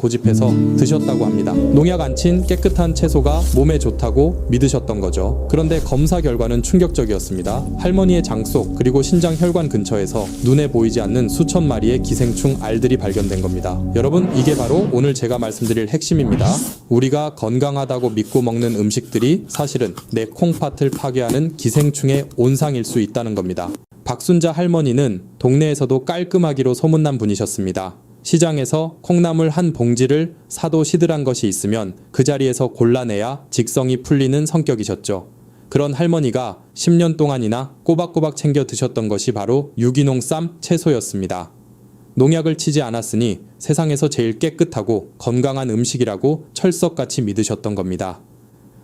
고집해서 드셨다고 합니다. 농약 안 친 깨끗한 채소가 몸에 좋다고 믿으셨던 거죠. 그런데 검사 결과는 충격적이었습니다. 할머니의 장 속 그리고 신장 혈관 근처에서 눈에 보이지 않는 수천 마리의 기생충 알들이 발견된 겁니다. 여러분, 이게 바로 오늘 제가 말씀드릴 핵심입니다. 우리가 건강하다고 믿고 먹는 음식들이 사실은 내 콩팥을 파괴하는 기생충의 온상일 수 있다는 겁니다. 박순자 할머니는 동네에서도 깔끔하기로 소문난 분이셨습니다. 시장에서 콩나물 한 봉지를 사도 시들한 것이 있으면 그 자리에서 골라내야 직성이 풀리는 성격이셨죠. 그런 할머니가 10년 동안이나 꼬박꼬박 챙겨 드셨던 것이 바로 유기농 쌈 채소였습니다. 농약을 치지 않았으니 세상에서 제일 깨끗하고 건강한 음식이라고 철석같이 믿으셨던 겁니다.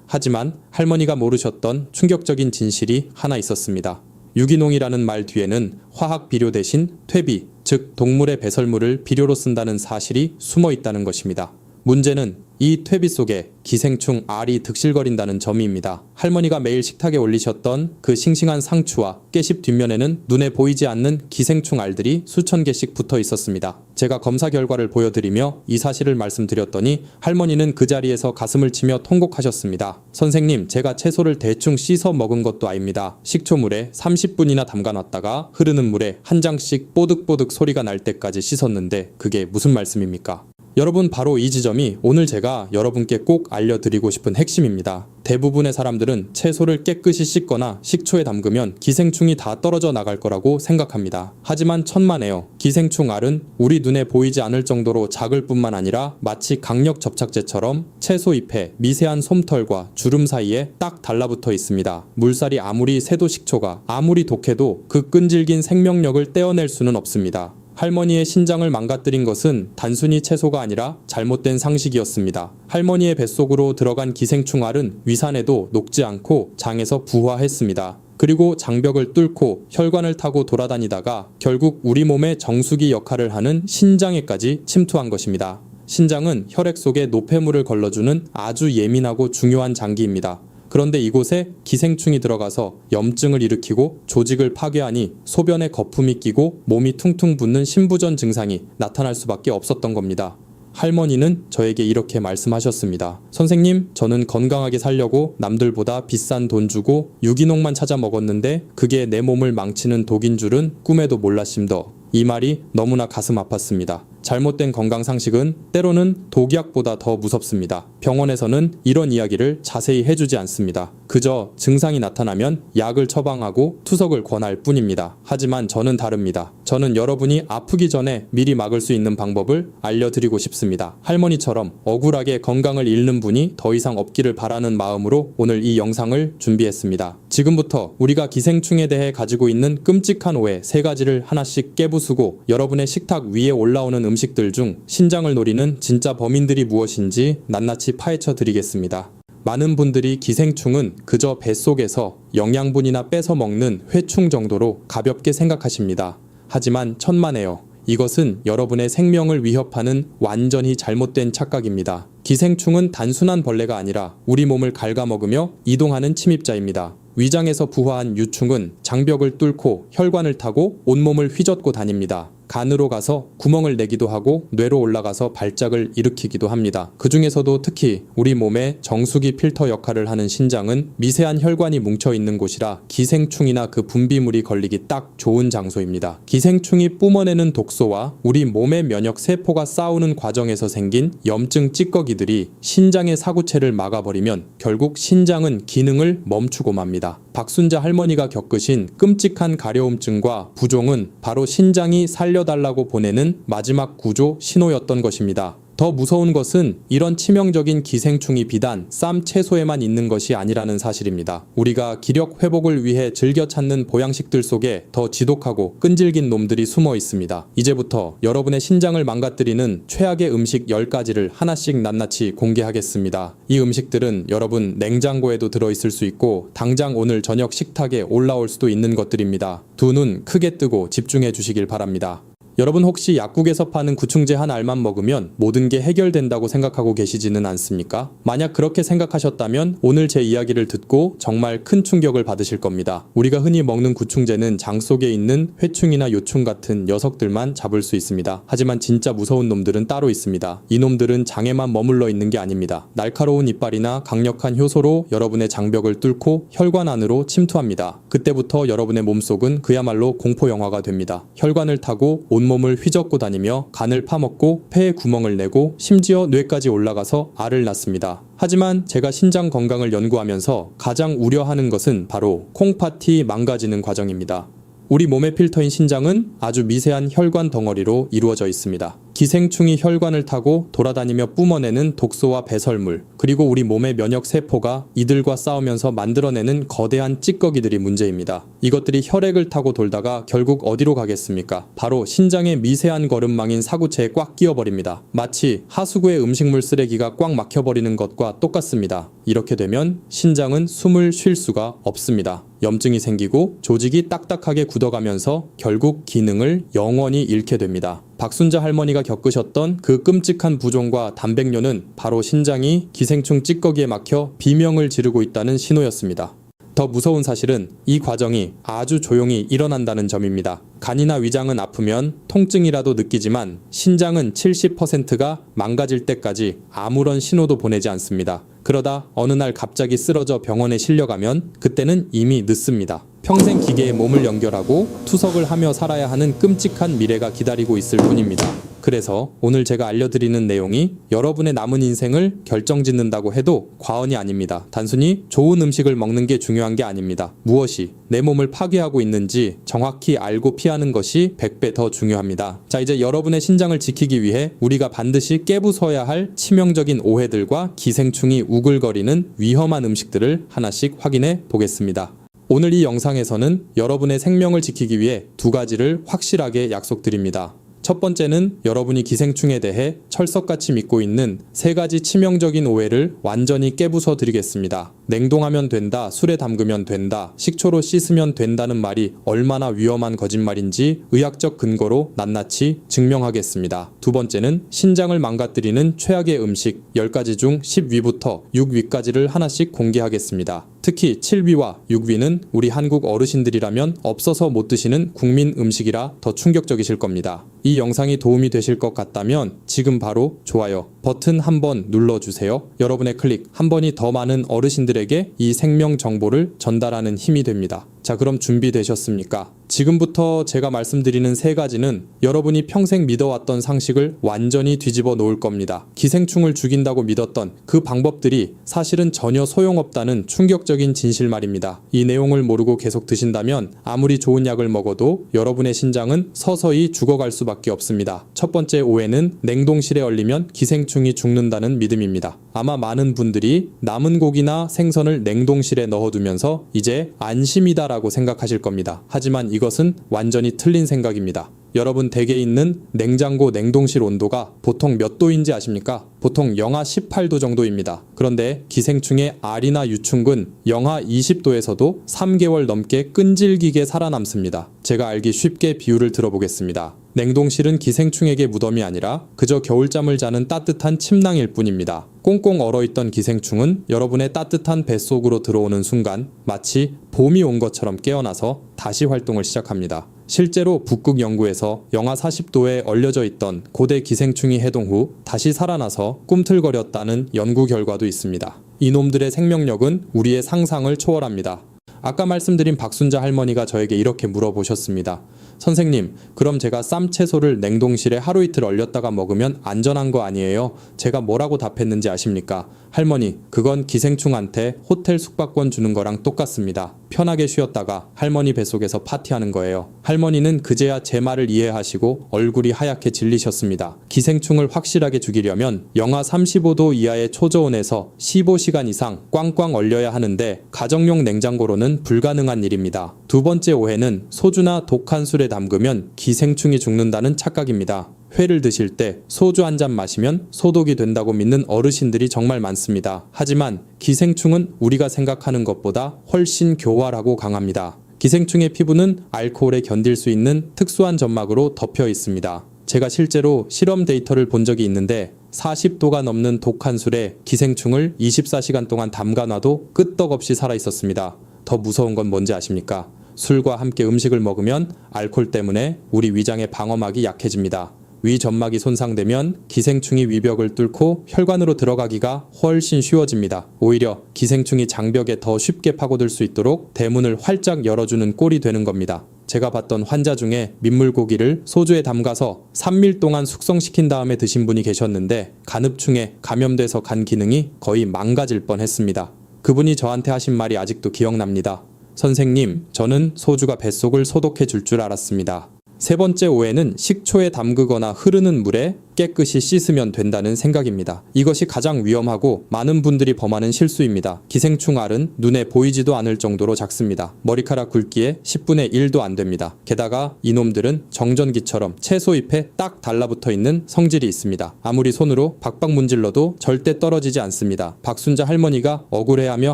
하지만 할머니가 모르셨던 충격적인 진실이 하나 있었습니다. 유기농이라는 말 뒤에는 화학 비료 대신 퇴비, 즉 동물의 배설물을 비료로 쓴다는 사실이 숨어 있다는 것입니다. 문제는 이 퇴비 속에 기생충 알이 득실거린다는 점입니다. 할머니가 매일 식탁에 올리셨던 그 싱싱한 상추와 깨씹 뒷면에는 눈에 보이지 않는 기생충 알들이 수천 개씩 붙어 있었습니다. 제가 검사 결과를 보여드리며 이 사실을 말씀드렸더니 할머니는 그 자리에서 가슴을 치며 통곡하셨습니다. 선생님, 제가 채소를 대충 씻어 먹은 것도 아닙니다. 식초물에 30분이나 담가놨다가 흐르는 물에 한 장씩 뽀득뽀득 소리가 날 때까지 씻었는데 그게 무슨 말씀입니까? 여러분, 바로 이 지점이 오늘 제가 여러분께 꼭 알려드리고 싶은 핵심입니다. 대부분의 사람들은 채소를 깨끗이 씻거나 식초에 담그면 기생충이 다 떨어져 나갈 거라고 생각합니다. 하지만 천만에요. 기생충 알은 우리 눈에 보이지 않을 정도로 작을 뿐만 아니라 마치 강력 접착제처럼 채소 잎에 미세한 솜털과 주름 사이에 딱 달라붙어 있습니다. 물살이 아무리 세도 식초가 아무리 독해도 그 끈질긴 생명력을 떼어낼 수는 없습니다. 할머니의 신장을 망가뜨린 것은 단순히 채소가 아니라 잘못된 상식이었습니다. 할머니의 뱃속으로 들어간 기생충알은 위산에도 녹지 않고 장에서 부화했습니다. 그리고 장벽을 뚫고 혈관을 타고 돌아다니다가 결국 우리 몸의 정수기 역할을 하는 신장에까지 침투한 것입니다. 신장은 혈액 속에 노폐물을 걸러주는 아주 예민하고 중요한 장기입니다. 그런데 이곳에 기생충이 들어가서 염증을 일으키고 조직을 파괴하니 소변에 거품이 끼고 몸이 퉁퉁 붓는 신부전 증상이 나타날 수밖에 없었던 겁니다. 할머니는 저에게 이렇게 말씀하셨습니다. 선생님, 저는 건강하게 살려고 남들보다 비싼 돈 주고 유기농만 찾아 먹었는데 그게 내 몸을 망치는 독인 줄은 꿈에도 몰랐심더. 이 말이 너무나 가슴 아팠습니다. 잘못된 건강상식은 때로는 독약보다 더 무섭습니다. 병원에서는 이런 이야기를 자세히 해주지 않습니다. 그저 증상이 나타나면 약을 처방하고 투석을 권할 뿐입니다. 하지만 저는 다릅니다. 저는 여러분이 아프기 전에 미리 막을 수 있는 방법을 알려드리고 싶습니다. 할머니처럼 억울하게 건강을 잃는 분이 더 이상 없기를 바라는 마음으로 오늘 이 영상을 준비했습니다. 지금부터 우리가 기생충에 대해 가지고 있는 끔찍한 오해 3가지를 하나씩 깨부수고 여러분의 식탁 위에 올라오는 음식들 중 신장을 노리는 진짜 범인들이 무엇인지 낱낱이 파헤쳐 드리겠습니다. 많은 분들이 기생충은 그저 뱃속에서 영양분이나 뺏어 먹는 회충 정도로 가볍게 생각하십니다. 하지만 천만에요. 이것은 여러분의 생명을 위협하는 완전히 잘못된 착각입니다. 기생충은 단순한 벌레가 아니라 우리 몸을 갉아먹으며 이동하는 침입자입니다. 위장에서 부화한 유충은 장벽을 뚫고 혈관을 타고 온몸을 휘젓고 다닙니다. 간으로 가서 구멍을 내기도 하고 뇌로 올라가서 발작을 일으키기도 합니다. 그 중에서도 특히 우리 몸의 정수기 필터 역할을 하는 신장은 미세한 혈관이 뭉쳐있는 곳이라 기생충이나 그 분비물이 걸리기 딱 좋은 장소입니다. 기생충이 뿜어내는 독소와 우리 몸의 면역 세포가 싸우는 과정에서 생긴 염증 찌꺼기들이 신장의 사구체를 막아버리면 결국 신장은 기능을 멈추고 맙니다. 박순자 할머니가 겪으신 끔찍한 가려움증과 부종은 바로 신장이 살려달라고 보내는 마지막 구조 신호였던 것입니다. 더 무서운 것은 이런 치명적인 기생충이 비단 쌈 채소에만 있는 것이 아니라는 사실입니다. 우리가 기력 회복을 위해 즐겨 찾는 보양식들 속에 더 지독하고 끈질긴 놈들이 숨어 있습니다. 이제부터 여러분의 신장을 망가뜨리는 최악의 음식 10가지를 하나씩 낱낱이 공개하겠습니다. 이 음식들은 여러분 냉장고에도 들어있을 수 있고 당장 오늘 저녁 식탁에 올라올 수도 있는 것들입니다. 두 눈 크게 뜨고 집중해 주시길 바랍니다. 여러분 혹시 약국에서 파는 구충제 한 알만 먹으면 모든 게 해결된다고 생각하고 계시지는 않습니까? 만약 그렇게 생각하셨다면 오늘 제 이야기를 듣고 정말 큰 충격을 받으실 겁니다. 우리가 흔히 먹는 구충제는 장 속에 있는 회충이나 요충 같은 녀석들만 잡을 수 있습니다. 하지만 진짜 무서운 놈들은 따로 있습니다. 이 놈들은 장에만 머물러 있는 게 아닙니다. 날카로운 이빨이나 강력한 효소로 여러분의 장벽을 뚫고 혈관 안으로 침투합니다. 그때부터 여러분의 몸속은 그야말로 공포 영화가 됩니다. 혈관을 타고 온몸을 휘젓고 다니며 간을 파먹고 폐에 구멍을 내고 심지어 뇌까지 올라가서 알을 낳습니다. 하지만 제가 신장 건강을 연구하면서 가장 우려하는 것은 바로 콩팥이 망가지는 과정입니다. 우리 몸의 필터인 신장은 아주 미세한 혈관 덩어리로 이루어져 있습니다. 기생충이 혈관을 타고 돌아다니며 뿜어내는 독소와 배설물, 그리고 우리 몸의 면역 세포가 이들과 싸우면서 만들어내는 거대한 찌꺼기들이 문제입니다. 이것들이 혈액을 타고 돌다가 결국 어디로 가겠습니까? 바로 신장의 미세한 거름망인 사구체에 꽉 끼어버립니다. 마치 하수구의 음식물 쓰레기가 꽉 막혀버리는 것과 똑같습니다. 이렇게 되면 신장은 숨을 쉴 수가 없습니다. 염증이 생기고 조직이 딱딱하게 굳어가면서 결국 기능을 영원히 잃게 됩니다. 박순자 할머니가 겪으셨던 그 끔찍한 부종과 단백뇨는 바로 신장이 기생충 찌꺼기에 막혀 비명을 지르고 있다는 신호였습니다. 더 무서운 사실은 이 과정이 아주 조용히 일어난다는 점입니다. 간이나 위장은 아프면 통증이라도 느끼지만 신장은 70%가 망가질 때까지 아무런 신호도 보내지 않습니다. 그러다 어느 날 갑자기 쓰러져 병원에 실려가면 그때는 이미 늦습니다. 평생 기계에 몸을 연결하고 투석을 하며 살아야 하는 끔찍한 미래가 기다리고 있을 뿐입니다. 그래서 오늘 제가 알려드리는 내용이 여러분의 남은 인생을 결정짓는다고 해도 과언이 아닙니다. 단순히 좋은 음식을 먹는 게 중요한 게 아닙니다. 무엇이 내 몸을 파괴하고 있는지 정확히 알고 피하는 것이 100배 더 중요합니다. 자, 이제 여러분의 신장을 지키기 위해 우리가 반드시 깨부숴야 할 치명적인 오해들과 기생충이 우글거리는 위험한 음식들을 하나씩 확인해 보겠습니다. 오늘 이 영상에서는 여러분의 생명을 지키기 위해 두 가지를 확실하게 약속드립니다. 첫 번째는 여러분이 기생충에 대해 철석같이 믿고 있는 세 가지 치명적인 오해를 완전히 깨부숴 드리겠습니다. 냉동하면 된다, 술에 담그면 된다, 식초로 씻으면 된다는 말이 얼마나 위험한 거짓말인지 의학적 근거로 낱낱이 증명하겠습니다. 두 번째는 신장을 망가뜨리는 최악의 음식 10가지 중 10위부터 6위까지를 하나씩 공개하겠습니다. 특히 7위와 6위는 우리 한국 어르신들이라면 없어서 못 드시는 국민 음식이라 더 충격적이실 겁니다. 이 영상이 도움이 되실 것 같다면 지금 바로 좋아요 버튼 한번 눌러주세요. 여러분의 클릭 한 번이 더 많은 어르신들에게 이 생명 정보를 전달하는 힘이 됩니다. 자, 그럼 준비되셨습니까? 지금부터 제가 말씀드리는 세 가지는 여러분이 평생 믿어왔던 상식을 완전히 뒤집어 놓을 겁니다. 기생충을 죽인다고 믿었던 그 방법들이 사실은 전혀 소용없다는 충격적인 진실 말입니다. 이 내용을 모르고 계속 드신다면 아무리 좋은 약을 먹어도 여러분의 신장은 서서히 죽어갈 수밖에 없습니다. 첫 번째 오해는 냉동실에 얼리면 기생충이 죽는다는 믿음입니다. 아마 많은 분들이 남은 고기나 생선을 냉동실에 넣어두면서 이제 안심이다라고 생각하실 겁니다. 하지만 이것은 완전히 틀린 생각입니다. 여러분 댁에 있는 냉장고 냉동실 온도가 보통 몇 도인지 아십니까? 보통 영하 18도 정도입니다. 그런데 기생충의 알이나 유충군 영하 20도에서도 3개월 넘게 끈질기게 살아남습니다. 제가 알기 쉽게 비유를 들어보겠습니다. 냉동실은 기생충에게 무덤이 아니라 그저 겨울잠을 자는 따뜻한 침낭일 뿐입니다. 꽁꽁 얼어있던 기생충은 여러분의 따뜻한 뱃속으로 들어오는 순간 마치 봄이 온 것처럼 깨어나서 다시 활동을 시작합니다. 실제로 북극 연구에서 영하 40도에 얼려져 있던 고대 기생충이 해동 후 다시 살아나서 꿈틀거렸다는 연구 결과도 있습니다. 이놈들의 생명력은 우리의 상상을 초월합니다. 아까 말씀드린 박순자 할머니가 저에게 이렇게 물어보셨습니다. 선생님, 그럼 제가 쌈채소를 냉동실에 하루 이틀 얼렸다가 먹으면 안전한 거 아니에요? 제가 뭐라고 답했는지 아십니까? 할머니, 그건 기생충한테 호텔 숙박권 주는 거랑 똑같습니다. 편하게 쉬었다가 할머니 뱃속에서 파티하는 거예요. 할머니는 그제야 제 말을 이해하시고 얼굴이 하얗게 질리셨습니다. 기생충을 확실하게 죽이려면 영하 35도 이하의 초저온에서 15시간 이상 꽝꽝 얼려야 하는데 가정용 냉장고로는 불가능한 일입니다. 두 번째 오해는 소주나 독한 술에 담그면 기생충이 죽는다는 착각입니다. 회를 드실 때 소주 한 잔 마시면 소독이 된다고 믿는 어르신들이 정말 많습니다. 하지만 기생충은 우리가 생각하는 것보다 훨씬 교활하고 강합니다. 기생충의 피부는 알코올에 견딜 수 있는 특수한 점막으로 덮여 있습니다. 제가 실제로 실험 데이터를 본 적이 있는데 40도가 넘는 독한 술에 기생충을 24시간 동안 담가놔도 끄떡없이 살아있었습니다. 더 무서운 건 뭔지 아십니까? 술과 함께 음식을 먹으면 알코올 때문에 우리 위장의 방어막이 약해집니다. 위 점막이 손상되면 기생충이 위벽을 뚫고 혈관으로 들어가기가 훨씬 쉬워집니다. 오히려 기생충이 장벽에 더 쉽게 파고들 수 있도록 대문을 활짝 열어주는 꼴이 되는 겁니다. 제가 봤던 환자 중에 민물고기를 소주에 담가서 3일 동안 숙성시킨 다음에 드신 분이 계셨는데 간흡충에 감염돼서 간 기능이 거의 망가질 뻔했습니다. 그분이 저한테 하신 말이 아직도 기억납니다. 선생님, 저는 소주가 뱃속을 소독해 줄 줄 알았습니다. 세 번째 오해는 식초에 담그거나 흐르는 물에 깨끗이 씻으면 된다는 생각입니다. 이것이 가장 위험하고 많은 분들이 범하는 실수입니다. 기생충 알은 눈에 보이지도 않을 정도로 작습니다. 머리카락 굵기에 10분의 1도 안 됩니다. 게다가 이놈들은 정전기처럼 채소 잎에 딱 달라붙어 있는 성질이 있습니다. 아무리 손으로 박박 문질러도 절대 떨어지지 않습니다. 박순자 할머니가 억울해하며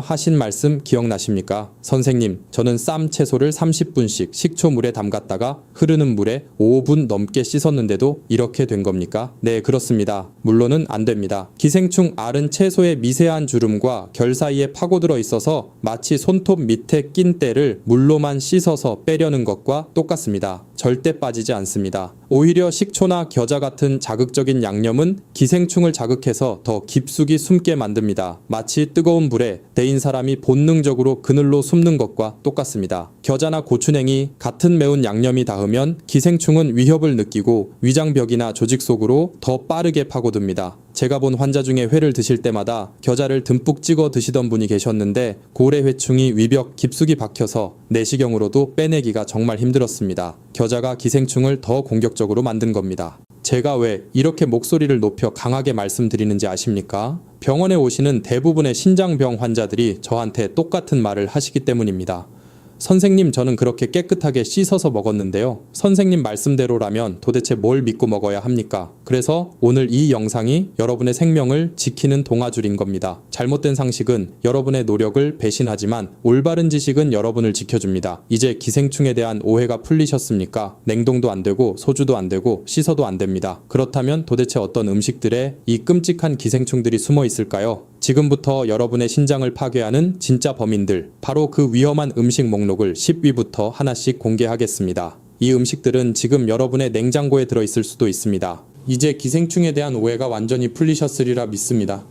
하신 말씀 기억나십니까? 선생님, 저는 쌈 채소를 30분씩 식초물에 담갔다가 흐르는 물에 5분 넘게 씻었는데도 이렇게 된 겁니까? 네, 그렇습니다. 물론은 안 됩니다. 기생충 알은 채소의 미세한 주름과 결 사이에 파고들어 있어서 마치 손톱 밑에 낀 때를 물로만 씻어서 빼려는 것과 똑같습니다. 절대 빠지지 않습니다. 오히려 식초나 겨자 같은 자극적인 양념은 기생충을 자극해서 더 깊숙이 숨게 만듭니다. 마치 뜨거운 불에 데인 사람이 본능적으로 그늘로 숨는 것과 똑같습니다. 겨자나 고추냉이 같은 매운 양념이 닿으면 기생충은 위협을 느끼고 위장벽이나 조직 속으로 더 빠르게 파고듭니다. 제가 본 환자 중에 회를 드실 때마다 겨자를 듬뿍 찍어 드시던 분이 계셨는데 고래회충이 위벽 깊숙이 박혀서 내시경으로도 빼내기가 정말 힘들었습니다. 겨자가 기생충을 더 공격적으로 만든 겁니다. 제가 왜 이렇게 목소리를 높여 강하게 말씀드리는지 아십니까? 병원에 오시는 대부분의 신장병 환자들이 저한테 똑같은 말을 하시기 때문입니다. 선생님, 저는 그렇게 깨끗하게 씻어서 먹었는데요. 선생님 말씀대로라면 도대체 뭘 믿고 먹어야 합니까? 그래서 오늘 이 영상이 여러분의 생명을 지키는 동아줄인 겁니다. 잘못된 상식은 여러분의 노력을 배신하지만 올바른 지식은 여러분을 지켜줍니다. 이제 기생충에 대한 오해가 풀리셨습니까? 냉동도 안 되고 소주도 안 되고 씻어도 안 됩니다. 그렇다면 도대체 어떤 음식들에 이 끔찍한 기생충들이 숨어 있을까요? 지금부터 여러분의 신장을 파괴하는 진짜 범인들, 바로 그 위험한 음식 목록을 10위부터 하나씩 공개하겠습니다. 이 음식들은 지금 여러분의 냉장고에 들어있을 수도 있습니다. 이제 기생충에 대한 오해가 완전히 풀리셨으리라 믿습니다.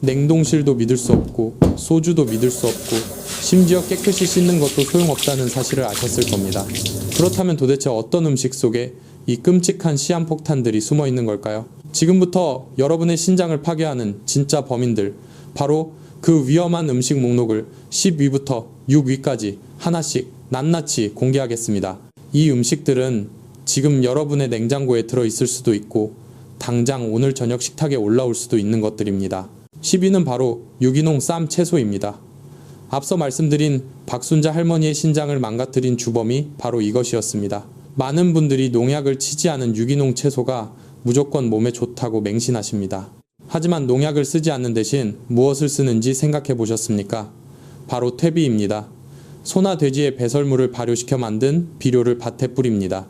냉동실도 믿을 수 없고 소주도 믿을 수 없고 심지어 깨끗이 씻는 것도 소용없다는 사실을 아셨을 겁니다. 그렇다면 도대체 어떤 음식 속에 이 끔찍한 시한폭탄들이 숨어 있는 걸까요? 지금부터 여러분의 신장을 파괴하는 진짜 범인들, 바로 그 위험한 음식 목록을 10위부터 6위까지 하나씩 낱낱이 공개하겠습니다. 이 음식들은 지금 여러분의 냉장고에 들어있을 수도 있고 당장 오늘 저녁 식탁에 올라올 수도 있는 것들입니다. 10위는 바로 유기농 쌈 채소입니다. 앞서 말씀드린 박순자 할머니의 신장을 망가뜨린 주범이 바로 이것이었습니다. 많은 분들이 농약을 치지 않은 유기농 채소가 무조건 몸에 좋다고 맹신하십니다. 하지만 농약을 쓰지 않는 대신 무엇을 쓰는지 생각해 보셨습니까? 바로 퇴비입니다. 소나 돼지의 배설물을 발효시켜 만든 비료를 밭에 뿌립니다.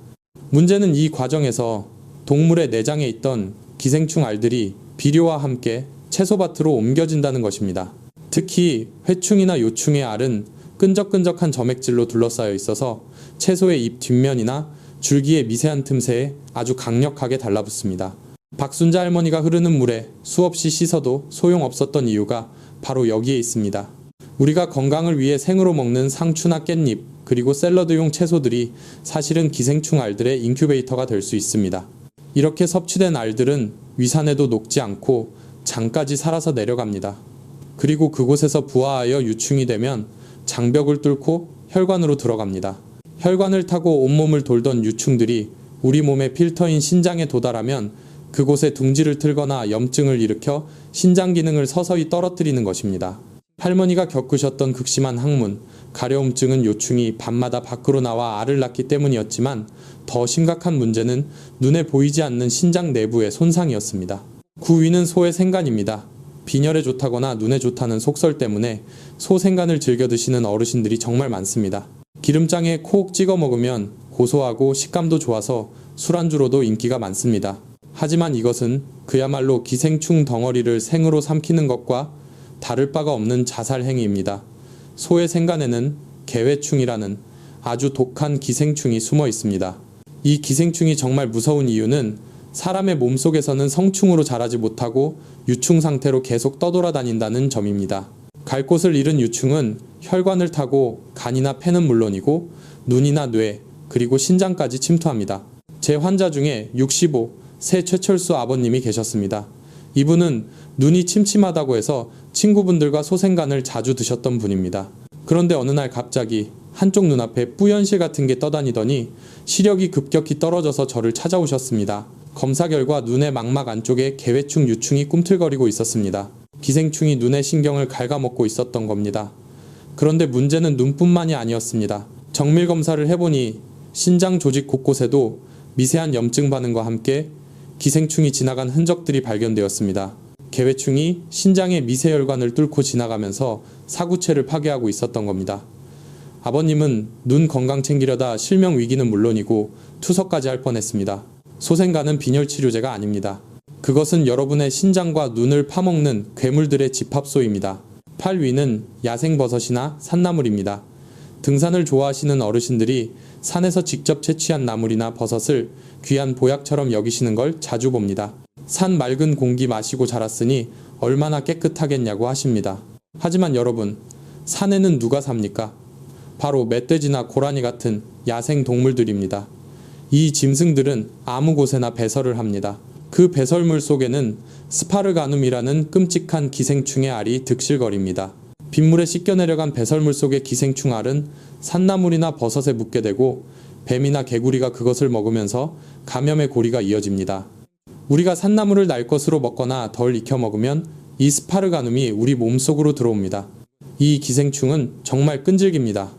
문제는 이 과정에서 동물의 내장에 있던 기생충 알들이 비료와 함께 채소밭으로 옮겨진다는 것입니다. 특히 회충이나 요충의 알은 끈적끈적한 점액질로 둘러싸여 있어서 채소의 잎 뒷면이나 줄기의 미세한 틈새에 아주 강력하게 달라붙습니다. 박순자 할머니가 흐르는 물에 수없이 씻어도 소용없었던 이유가 바로 여기에 있습니다. 우리가 건강을 위해 생으로 먹는 상추나 깻잎, 그리고 샐러드용 채소들이 사실은 기생충 알들의 인큐베이터가 될 수 있습니다. 이렇게 섭취된 알들은 위산에도 녹지 않고 장까지 살아서 내려갑니다. 그리고 그곳에서 부화하여 유충이 되면 장벽을 뚫고 혈관으로 들어갑니다. 혈관을 타고 온몸을 돌던 유충들이 우리 몸의 필터인 신장에 도달하면 그곳에 둥지를 틀거나 염증을 일으켜 신장 기능을 서서히 떨어뜨리는 것입니다. 할머니가 겪으셨던 극심한 항문, 가려움증은 요충이 밤마다 밖으로 나와 알을 낳기 때문이었지만 더 심각한 문제는 눈에 보이지 않는 신장 내부의 손상이었습니다. 구위는 소의 생간입니다. 빈혈에 좋다거나 눈에 좋다는 속설 때문에 소 생간을 즐겨 드시는 어르신들이 정말 많습니다. 기름장에 콕 찍어 먹으면 고소하고 식감도 좋아서 술안주로도 인기가 많습니다. 하지만 이것은 그야말로 기생충 덩어리를 생으로 삼키는 것과 다를 바가 없는 자살 행위입니다. 소의 생간에는 개회충이라는 아주 독한 기생충이 숨어 있습니다. 이 기생충이 정말 무서운 이유는 사람의 몸속에서는 성충으로 자라지 못하고 유충 상태로 계속 떠돌아다닌다는 점입니다. 갈 곳을 잃은 유충은 혈관을 타고 간이나 폐는 물론이고 눈이나 뇌, 그리고 신장까지 침투합니다. 제 환자 중에 65, 새 최철수 아버님이 계셨습니다. 이분은 눈이 침침하다고 해서 친구분들과 소생간을 자주 드셨던 분입니다. 그런데 어느 날 갑자기 한쪽 눈앞에 뿌연실 같은 게 떠다니더니 시력이 급격히 떨어져서 저를 찾아오셨습니다. 검사 결과 눈의 망막 안쪽에 개회충 유충이 꿈틀거리고 있었습니다. 기생충이 눈의 신경을 갉아먹고 있었던 겁니다. 그런데 문제는 눈뿐만이 아니었습니다. 정밀 검사를 해보니 신장 조직 곳곳에도 미세한 염증 반응과 함께 기생충이 지나간 흔적들이 발견되었습니다. 개회충이 신장의 미세혈관을 뚫고 지나가면서 사구체를 파괴하고 있었던 겁니다. 아버님은 눈 건강 챙기려다 실명 위기는 물론이고 투석까지 할 뻔했습니다. 소생간은 빈혈 치료제가 아닙니다. 그것은 여러분의 신장과 눈을 파먹는 괴물들의 집합소입니다. 팔 위는 야생버섯이나 산나물입니다. 등산을 좋아하시는 어르신들이 산에서 직접 채취한 나물이나 버섯을 귀한 보약처럼 여기시는 걸 자주 봅니다. 산 맑은 공기 마시고 자랐으니 얼마나 깨끗하겠냐고 하십니다. 하지만 여러분, 산에는 누가 삽니까? 바로 멧돼지나 고라니 같은 야생 동물들입니다. 이 짐승들은 아무 곳에나 배설을 합니다. 그 배설물 속에는 스파르가눔이라는 끔찍한 기생충의 알이 득실거립니다. 빗물에 씻겨 내려간 배설물 속의 기생충 알은 산나물이나 버섯에 묻게 되고 뱀이나 개구리가 그것을 먹으면서 감염의 고리가 이어집니다. 우리가 산나물을 날 것으로 먹거나 덜 익혀 먹으면 이 스파르가눔이 우리 몸속으로 들어옵니다. 이 기생충은 정말 끈질깁니다.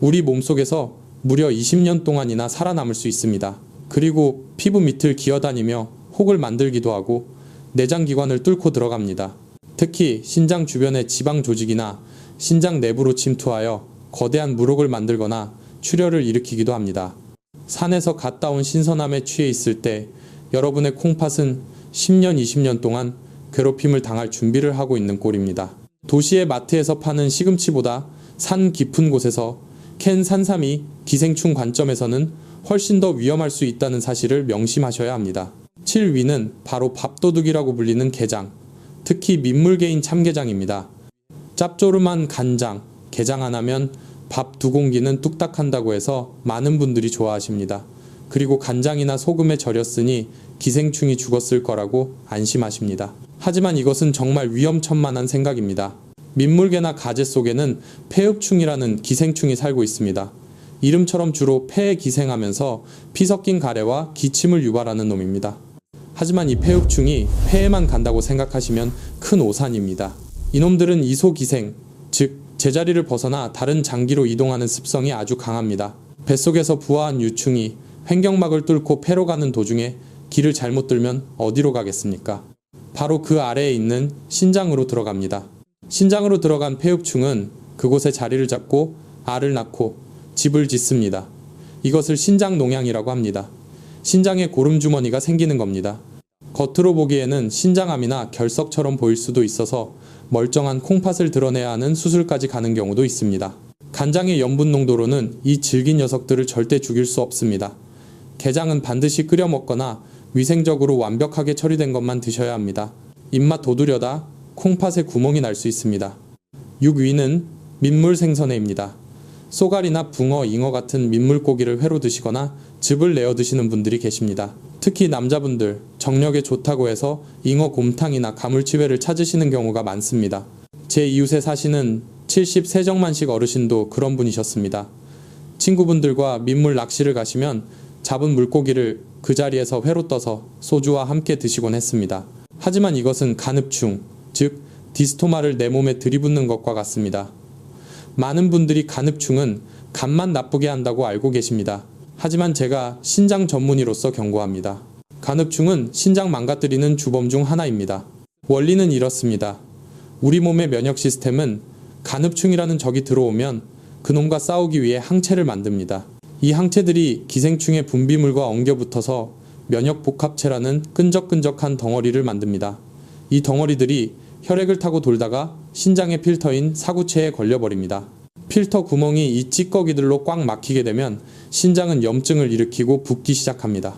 우리 몸속에서 무려 20년 동안이나 살아남을 수 있습니다. 그리고 피부 밑을 기어다니며 혹을 만들기도 하고 내장기관을 뚫고 들어갑니다. 특히 신장 주변의 지방 조직이나 신장 내부로 침투하여 거대한 물혹을 만들거나 출혈을 일으키기도 합니다. 산에서 갔다 온 신선함에 취해 있을 때 여러분의 콩팥은 10년, 20년 동안 괴롭힘을 당할 준비를 하고 있는 꼴입니다. 도시의 마트에서 파는 시금치보다 산 깊은 곳에서 캔 산삼이 기생충 관점에서는 훨씬 더 위험할 수 있다는 사실을 명심하셔야 합니다. 7위는 바로 밥도둑이라고 불리는 게장, 특히 민물개인 참게장입니다. 짭조름한 간장, 게장 하나면 밥 2공기는 뚝딱 한다고 해서 많은 분들이 좋아하십니다. 그리고 간장이나 소금에 절였으니 기생충이 죽었을 거라고 안심하십니다. 하지만 이것은 정말 위험천만한 생각입니다. 민물개나 가재 속에는 폐흡충이라는 기생충이 살고 있습니다. 이름처럼 주로 폐에 기생하면서 피 섞인 가래와 기침을 유발하는 놈입니다. 하지만 이 폐흡충이 폐에만 간다고 생각하시면 큰 오산입니다. 이놈들은 이소기생, 즉 제자리를 벗어나 다른 장기로 이동하는 습성이 아주 강합니다. 뱃속에서 부화한 유충이 횡격막을 뚫고 폐로 가는 도중에 길을 잘못 들면 어디로 가겠습니까? 바로 그 아래에 있는 신장으로 들어갑니다. 신장으로 들어간 폐흡충은 그곳에 자리를 잡고 알을 낳고 집을 짓습니다. 이것을 신장농양이라고 합니다. 신장에 고름주머니가 생기는 겁니다. 겉으로 보기에는 신장암이나 결석처럼 보일 수도 있어서 멀쩡한 콩팥을 드러내야 하는 수술까지 가는 경우도 있습니다. 간장의 염분 농도로는 이 질긴 녀석들을 절대 죽일 수 없습니다. 게장은 반드시 끓여 먹거나 위생적으로 완벽하게 처리된 것만 드셔야 합니다. 입맛 돋우려다 콩팥에 구멍이 날 수 있습니다. 6위는 민물 생선회입니다. 쏘가리나 붕어, 잉어 같은 민물고기를 회로 드시거나 즙을 내어 드시는 분들이 계십니다. 특히 남자분들 정력에 좋다고 해서 잉어 곰탕이나 가물치회를 찾으시는 경우가 많습니다. 제 이웃에 사시는 70 세정만식 어르신도 그런 분이셨습니다. 친구분들과 민물 낚시를 가시면 잡은 물고기를 그 자리에서 회로 떠서 소주와 함께 드시곤 했습니다. 하지만 이것은 간흡충, 즉 디스토마를 내 몸에 들이붓는 것과 같습니다. 많은 분들이 간흡충은 간만 나쁘게 한다고 알고 계십니다. 하지만 제가 신장 전문의로서 경고합니다. 간흡충은 신장 망가뜨리는 주범 중 하나입니다. 원리는 이렇습니다. 우리 몸의 면역 시스템은 간흡충이라는 적이 들어오면 그놈과 싸우기 위해 항체를 만듭니다. 이 항체들이 기생충의 분비물과 엉겨붙어서 면역복합체라는 끈적끈적한 덩어리를 만듭니다. 이 덩어리들이 혈액을 타고 돌다가 신장의 필터인 사구체에 걸려버립니다. 필터 구멍이 이 찌꺼기들로 꽉 막히게 되면 신장은 염증을 일으키고 붓기 시작합니다.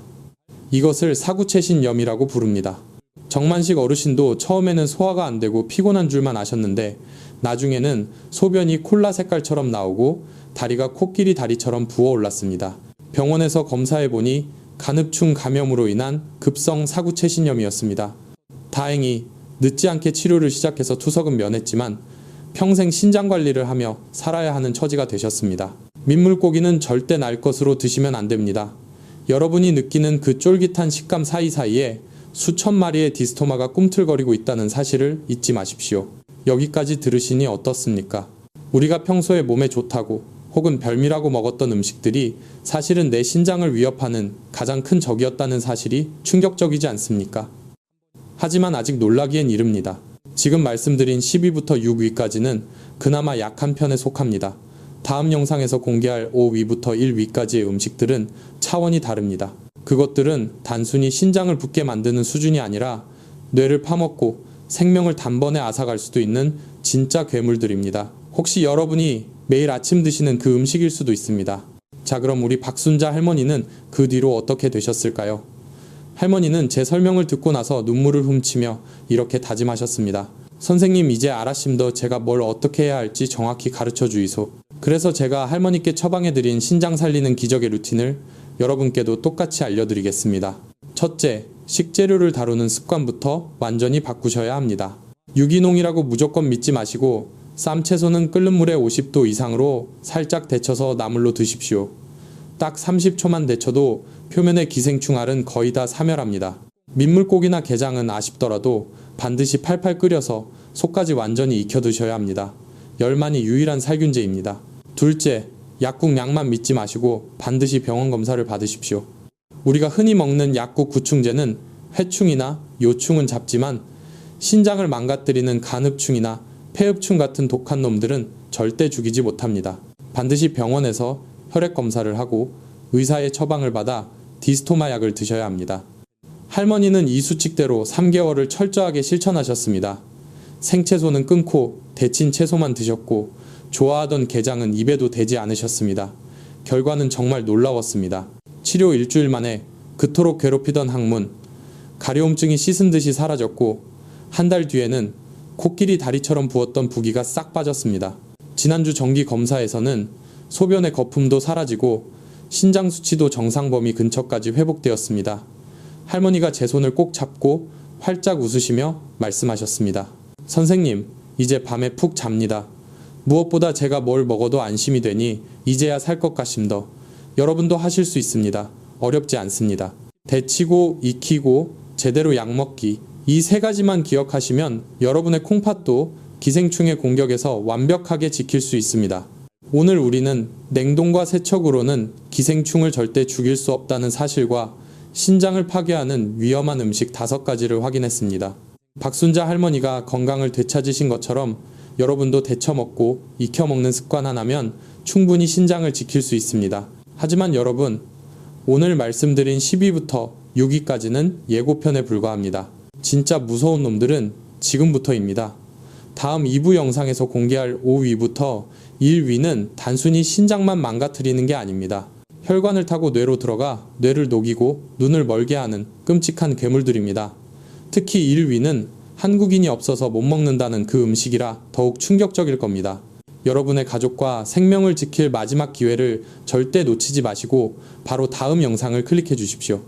이것을 사구체신염이라고 부릅니다. 정만식 어르신도 처음에는 소화가 안 되고 피곤한 줄만 아셨는데 나중에는 소변이 콜라 색깔처럼 나오고 다리가 코끼리 다리처럼 부어올랐습니다. 병원에서 검사해보니 간흡충 감염으로 인한 급성 사구체신염이었습니다. 다행히 늦지 않게 치료를 시작해서 투석은 면했지만 평생 신장 관리를 하며 살아야 하는 처지가 되셨습니다. 민물고기는 절대 날 것으로 드시면 안 됩니다. 여러분이 느끼는 그 쫄깃한 식감 사이사이에 수천 마리의 디스토마가 꿈틀거리고 있다는 사실을 잊지 마십시오. 여기까지 들으시니 어떻습니까? 우리가 평소에 몸에 좋다고 혹은 별미라고 먹었던 음식들이 사실은 내 신장을 위협하는 가장 큰 적이었다는 사실이 충격적이지 않습니까? 하지만 아직 놀라기엔 이릅니다. 지금 말씀드린 10위부터 6위까지는 그나마 약한 편에 속합니다. 다음 영상에서 공개할 5위부터 1위까지의 음식들은 차원이 다릅니다. 그것들은 단순히 신장을 붓게 만드는 수준이 아니라 뇌를 파먹고 생명을 단번에 앗아갈 수도 있는 진짜 괴물들입니다. 혹시 여러분이 매일 아침 드시는 그 음식일 수도 있습니다. 자, 그럼 우리 박순자 할머니는 그 뒤로 어떻게 되셨을까요? 할머니는 제 설명을 듣고 나서 눈물을 훔치며 이렇게 다짐하셨습니다. 선생님, 이제 알았심더 제가 뭘 어떻게 해야 할지 정확히 가르쳐 주이소. 그래서 제가 할머니께 처방해드린 신장 살리는 기적의 루틴을 여러분께도 똑같이 알려드리겠습니다. 첫째, 식재료를 다루는 습관부터 완전히 바꾸셔야 합니다. 유기농이라고 무조건 믿지 마시고 쌈채소는 끓는 물에 50도 이상으로 살짝 데쳐서 나물로 드십시오. 딱 30초만 데쳐도 표면의 기생충알은 거의 다 사멸합니다. 민물고기나 게장은 아쉽더라도 반드시 팔팔 끓여서 속까지 완전히 익혀 드셔야 합니다. 열만이 유일한 살균제입니다. 둘째, 약국 약만 믿지 마시고 반드시 병원 검사를 받으십시오. 우리가 흔히 먹는 약국 구충제는 회충이나 요충은 잡지만 신장을 망가뜨리는 간흡충이나 폐흡충 같은 독한 놈들은 절대 죽이지 못합니다. 반드시 병원에서 혈액 검사를 하고 의사의 처방을 받아 디스토마 약을 드셔야 합니다. 할머니는 이 수칙대로 3개월을 철저하게 실천하셨습니다. 생채소는 끊고 데친 채소만 드셨고 좋아하던 게장은 입에도 대지 않으셨습니다. 결과는 정말 놀라웠습니다. 치료 일주일 만에 그토록 괴롭히던 항문, 가려움증이 씻은 듯이 사라졌고 한 달 뒤에는 코끼리 다리처럼 부었던 부기가 싹 빠졌습니다. 지난주 정기 검사에서는 소변의 거품도 사라지고 신장 수치도 정상 범위 근처까지 회복되었습니다. 할머니가 제 손을 꼭 잡고 활짝 웃으시며 말씀하셨습니다. 선생님, 이제 밤에 푹 잡니다. 무엇보다 제가 뭘 먹어도 안심이 되니 이제야 살 것 같심더. 여러분도 하실 수 있습니다. 어렵지 않습니다. 데치고 익히고 제대로 약 먹기, 이 세 가지만 기억하시면 여러분의 콩팥도 기생충의 공격에서 완벽하게 지킬 수 있습니다. 오늘 우리는 냉동과 세척으로는 기생충을 절대 죽일 수 없다는 사실과 신장을 파괴하는 위험한 음식 5가지를 확인했습니다. 박순자 할머니가 건강을 되찾으신 것처럼 여러분도 데쳐 먹고 익혀 먹는 습관 하나면 충분히 신장을 지킬 수 있습니다. 하지만 여러분, 오늘 말씀드린 10위부터 6위까지는 예고편에 불과합니다. 진짜 무서운 놈들은 지금부터입니다. 다음 2부 영상에서 공개할 5위부터 1위는 단순히 신장만 망가뜨리는 게 아닙니다. 혈관을 타고 뇌로 들어가 뇌를 녹이고 눈을 멀게 하는 끔찍한 괴물들입니다. 특히 1위는 한국인이 없어서 못 먹는다는 그 음식이라 더욱 충격적일 겁니다. 여러분의 가족과 생명을 지킬 마지막 기회를 절대 놓치지 마시고 바로 다음 영상을 클릭해 주십시오.